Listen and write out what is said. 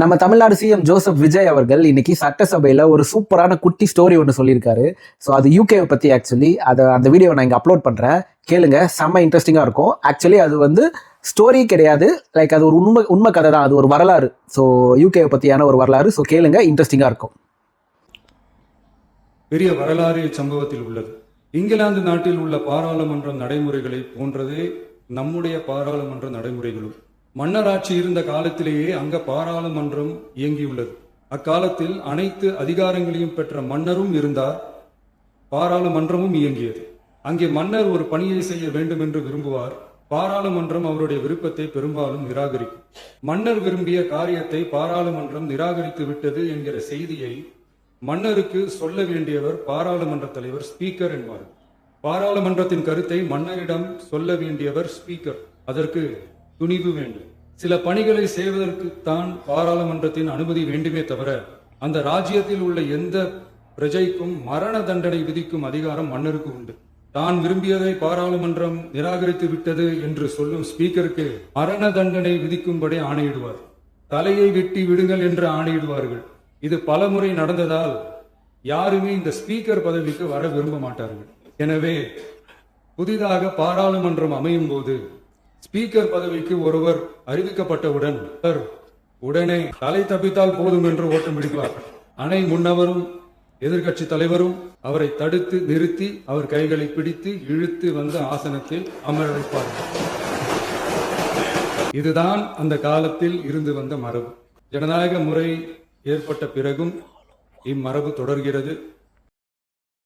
நம்ம Tamil Nadu CM Joseph Vijay அவர்கள் இன்னைக்கு சட்டசபையில் ஒரு சூப்பரான குட்டி ஸ்டோரி ஒன்று சொல்லியிருக்காரு. ஸோ அது யூகேவை பற்றி. ஆக்சுவலி அந்த வீடியோ நான் இங்கே அப்லோட் பண்ணுறேன், கேளுங்க. செம்ம இன்ட்ரெஸ்டிங்காக இருக்கும். ஆக்சுவலி அது ஸ்டோரி கிடையாது, லைக் அது ஒரு உண்மை கதை தான். அது ஒரு வரலாறு. ஸோ யூகேவை பற்றியான ஒரு வரலாறு. ஸோ கேளுங்க, இன்ட்ரெஸ்டிங்காக இருக்கும். பெரிய வரலாறு இச்சம்பவத்தில் உள்ளது. இங்கிலாந்து நாட்டில் உள்ள பாராளுமன்ற நடைமுறைகளை போன்றதே நம்முடைய பாராளுமன்ற நடைமுறைகளும். மன்னராட்சி இருந்த காலத்திலேயே அங்க பாராளுமன்றம் இயங்கியுள்ளது. அக்காலத்தில் அனைத்து அதிகாரங்களையும் பெற்ற மன்னரும் இருந்தார், பாராளுமன்றமும் இயங்கியது. அங்கே மன்னர் ஒரு பணியை செய்ய வேண்டும் என்று விரும்புவார். பாராளுமன்றம் அவருடைய விருப்பத்தை பெரும்பாலும் நிராகரிக்கும். மன்னர் விரும்பிய காரியத்தை பாராளுமன்றம் நிராகரித்து விட்டது என்கிற செய்தியை மன்னருக்கு சொல்ல வேண்டியவர் பாராளுமன்ற தலைவர், ஸ்பீக்கர் என்பார். பாராளுமன்றத்தின் கருத்தை மன்னரிடம் சொல்ல வேண்டியவர் ஸ்பீக்கர். அதற்கு துணிவு வேண்டும். சில பணிகளை செய்வதற்கு தான் பாராளுமன்றத்தின் அனுமதி வேண்டுமே தவிர அந்த ராஜ்யத்தில் உள்ள எந்த பிரஜைக்கும் மரண தண்டனை விதிக்கும் அதிகாரம் மன்னருக்கு உண்டு. தான் விரும்பியதை பாராளுமன்றம் நிராகரித்து விட்டது என்று சொல்லும் ஸ்பீக்கருக்கு மரண தண்டனை விதிக்கும்படி ஆணையிடுவார். தலையை வெட்டி விடுங்கள் என்று ஆணையிடுவார்கள். இது பலமுறை நடந்ததால் யாருமே இந்த ஸ்பீக்கர் பதவிக்கு வர விரும்ப மாட்டார்கள். எனவே புதிதாக பாராளுமன்றம் அமையும் போது ஸ்பீக்கர் பதவிக்கு ஒருவர் அறிவிக்கப்பட்டவுடன் உடனே தலை தப்பித்தால் போதும் என்று ஓட்டம் பிடிப்பார். அணை முன்னவரும் எதிர்கட்சி தலைவரும் அவரை தடுத்து நிறுத்தி அவர் கைகளை பிடித்து இழுத்து வந்த ஆசனத்தில் அமர வைப்பார். இதுதான் அந்த காலத்தில் இருந்து வந்த மரபு. ஜனநாயக முறை ஏற்பட்ட பிறகும் இம்மரபு தொடர்கிறது.